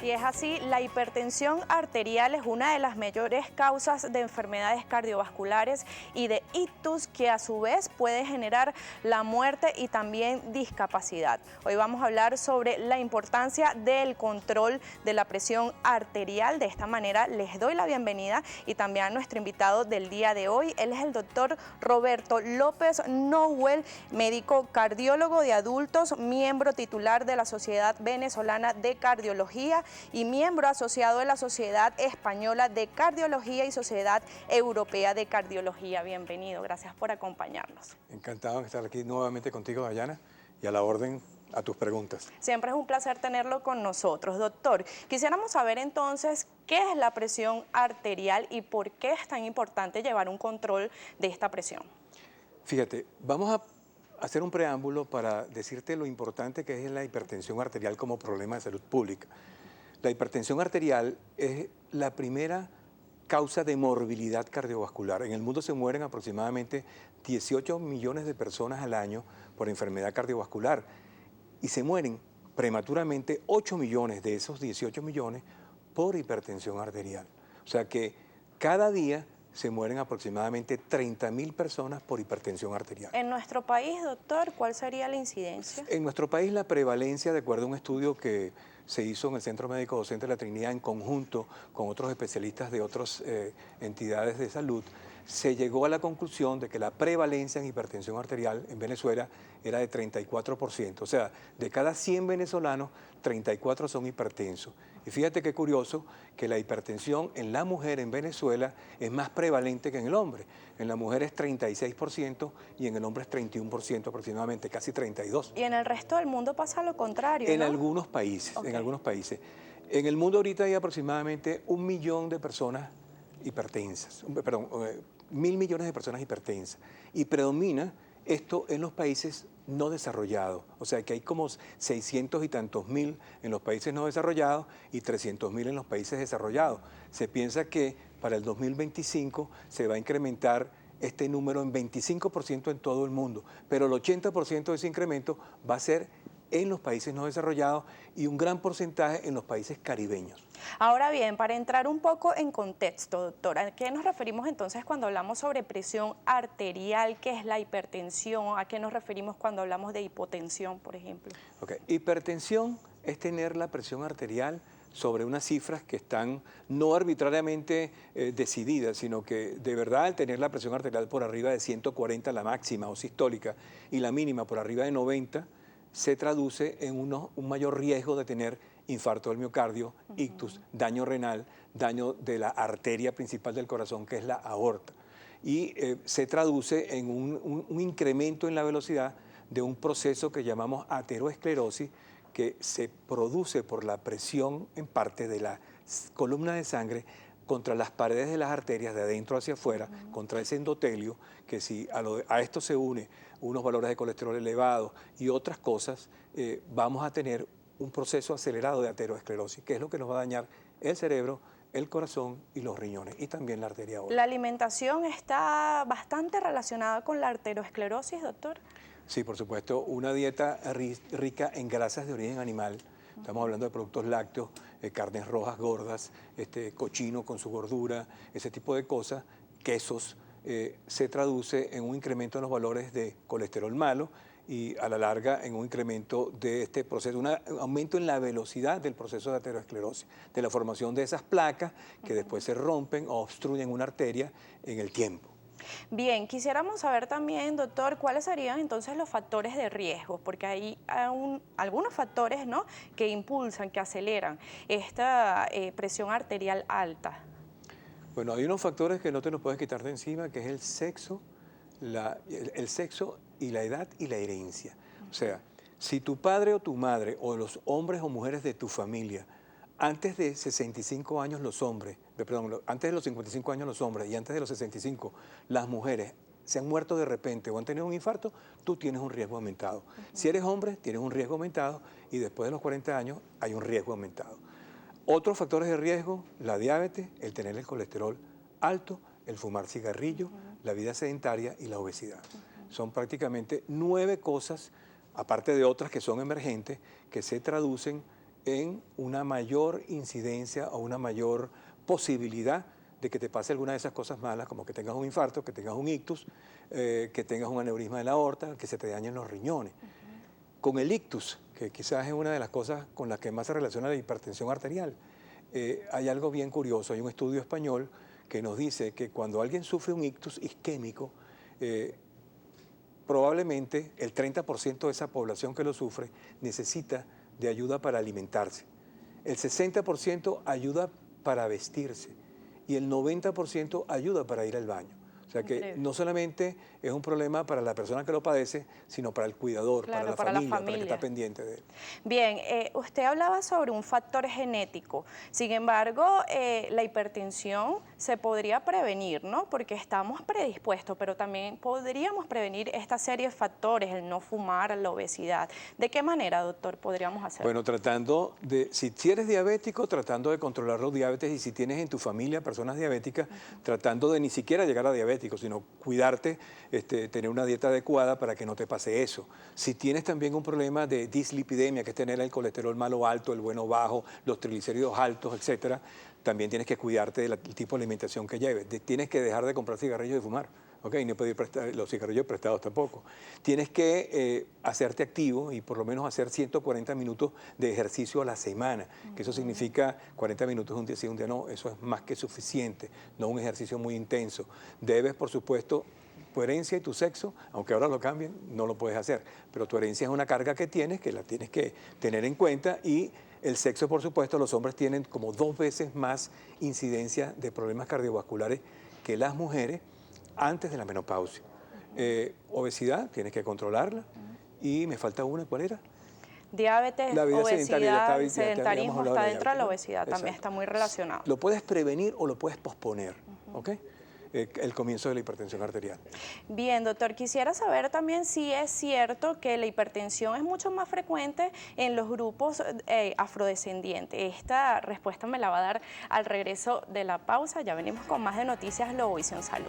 Y es así, la hipertensión arterial es una de las mayores causas de enfermedades cardiovasculares y de ictus, que a su vez puede generar la muerte y también discapacidad. Hoy vamos a hablar sobre la importancia del control de la presión arterial. De esta manera les doy la bienvenida y también a nuestro invitado del día de hoy. Él es el doctor Roberto López Nouel, médico cardiólogo de adultos, miembro titular de la Sociedad Venezolana de Cardiología y miembro asociado de la Sociedad Española de Cardiología y Sociedad Europea de Cardiología. Bienvenido, gracias por acompañarnos. Encantado de estar aquí nuevamente contigo, Dayana, y a la orden a tus preguntas. Siempre es un placer tenerlo con nosotros. Doctor, quisiéramos saber entonces qué es la presión arterial y por qué es tan importante llevar un control de esta presión. Fíjate, vamos a hacer un preámbulo para decirte lo importante que es la hipertensión arterial como problema de salud pública. La hipertensión arterial es la primera causa de morbilidad cardiovascular. En el mundo se mueren aproximadamente 18 millones de personas al año por enfermedad cardiovascular y se mueren prematuramente 8 millones de esos 18 millones por hipertensión arterial. O sea que cada día se mueren aproximadamente 30.000 personas por hipertensión arterial. En nuestro país, doctor, ¿cuál sería la incidencia? En nuestro país la prevalencia, de acuerdo a un estudio que se hizo en el Centro Médico Docente de la Trinidad en conjunto con otros especialistas de otras entidades de salud, se llegó a la conclusión de que la prevalencia en hipertensión arterial en Venezuela era de 34%. O sea, de cada 100 venezolanos, 34 son hipertensos. Y fíjate qué curioso que la hipertensión en la mujer en Venezuela es más prevalente que en el hombre. En la mujer es 36% y en el hombre es 31% aproximadamente, casi 32%. Y en el resto del mundo pasa lo contrario, En ¿no? algunos países, Okay. en algunos países. En el mundo ahorita hay aproximadamente 1 millón de personas hipertensas, perdón, 1.000 millones de personas hipertensas. Y predomina esto en los países no desarrollados. O sea que hay como 600 y tantos mil en los países no desarrollados y 300.000 en los países desarrollados. Se piensa que para el 2025 se va a incrementar este número en 25% en todo el mundo, pero el 80% de ese incremento va a ser en los países no desarrollados y un gran porcentaje en los países caribeños. Ahora bien, para entrar un poco en contexto, doctora, ¿a qué nos referimos entonces cuando hablamos sobre presión arterial? ¿Qué es la hipertensión? ¿A qué nos referimos cuando hablamos de hipotensión, por ejemplo? Okay. Hipertensión es tener la presión arterial sobre unas cifras que están no arbitrariamente decididas, sino que de verdad al tener la presión arterial por arriba de 140, la máxima o sistólica, y la mínima por arriba de 90, se traduce en un mayor riesgo de tener infarto del miocardio, ictus, daño renal, daño de la arteria principal del corazón, que es la aorta. Y se traduce en un incremento en la velocidad de un proceso que llamamos ateroesclerosis, que se produce por la presión en parte de la columna de sangre contra las paredes de las arterias de adentro hacia afuera, contra ese endotelio, que si a esto se une unos valores de colesterol elevados y otras cosas, vamos a tener un proceso acelerado de ateroesclerosis, que es lo que nos va a dañar el cerebro, el corazón y los riñones, y también la arteria aorta. ¿La alimentación está bastante relacionada con la arteriosclerosis, doctor? Sí, por supuesto, una dieta rica en grasas de origen animal. Estamos hablando de productos lácteos, carnes rojas gordas, cochino con su gordura, ese tipo de cosas, quesos, se traduce en un incremento en los valores de colesterol malo y a la larga en un incremento de este proceso, un aumento en la velocidad del proceso de ateroesclerosis, de la formación de esas placas que después se rompen o obstruyen una arteria en el tiempo. Bien, quisiéramos saber también, doctor, cuáles serían entonces los factores de riesgo, porque hay algunos factores, ¿no?, que impulsan, que aceleran esta presión arterial alta. Bueno, hay unos factores que no te los puedes quitar de encima, que es el sexo, el sexo y la edad y la herencia. O sea, si tu padre o tu madre o los hombres o mujeres de tu familia, antes de 65 años los hombres, perdón, antes de los 55 años los hombres y antes de los 65 las mujeres se han muerto de repente o han tenido un infarto, tú tienes un riesgo aumentado. Si eres hombre, tienes un riesgo aumentado y después de los 40 años hay un riesgo aumentado. Otros factores de riesgo, la diabetes, el tener el colesterol alto, el fumar cigarrillo, la vida sedentaria y la obesidad. Son prácticamente 9 cosas, aparte de otras que son emergentes, que se traducen en una mayor incidencia o una mayor posibilidad de que te pase alguna de esas cosas malas, como que tengas un infarto, que tengas un ictus, que tengas un aneurisma de la aorta, que se te dañen los riñones. Con el ictus, que quizás es una de las cosas con las que más se relaciona la hipertensión arterial, hay algo bien curioso. Hay un estudio español que nos dice que cuando alguien sufre un ictus isquémico, probablemente el 30% de esa población que lo sufre necesita de ayuda para alimentarse. El 60% ayuda para vestirse y el 90% ayuda para ir al baño. O sea que Increíble. no solamente es un problema para la persona que lo padece, sino para el cuidador, Claro, para la familia, para el que familia. está pendiente de él. Bien, usted hablaba sobre un factor genético. Sin embargo, la hipertensión se podría prevenir, ¿no? Porque estamos predispuestos, pero también podríamos prevenir esta serie de factores, el no fumar, la obesidad. ¿De qué manera, doctor, podríamos hacerlo? Bueno, tratando de, si eres diabético, tratando de controlar los diabetes, y si tienes en tu familia personas diabéticas, tratando de ni siquiera llegar a diabético, sino cuidarte, tener una dieta adecuada para que no te pase eso. Si tienes también un problema de dislipidemia, que es tener el colesterol malo alto, el bueno bajo, los triglicéridos altos, etcétera, también tienes que cuidarte del tipo de alimentación que lleves. Tienes que dejar de comprar cigarrillos y fumar. Okay, no pedir los cigarrillos prestados tampoco. Tienes que hacerte activo y por lo menos hacer 140 minutos de ejercicio a la semana, que eso significa 40 minutos un día sí, un día no, eso es más que suficiente, no un ejercicio muy intenso. Debes, por supuesto, tu herencia y tu sexo, aunque ahora lo cambien, no lo puedes hacer, pero tu herencia es una carga que la tienes que tener en cuenta, y el sexo, por supuesto, los hombres tienen como 2 veces más incidencia de problemas cardiovasculares que las mujeres antes de la menopausia. Obesidad, tienes que controlarla. Y me falta una, ¿cuál era? Diabetes, La vida obesidad, sedentaria, sedentarismo está dentro de la ¿no? obesidad, también Exacto. está muy relacionado. Lo puedes prevenir o lo puedes posponer, ¿ok? El comienzo de la hipertensión arterial. Bien, doctor, quisiera saber también si es cierto que la hipertensión es mucho más frecuente en los grupos afrodescendientes. Esta respuesta me la va a dar al regreso de la pausa. Ya venimos con más de Noticias Globovisión Salud.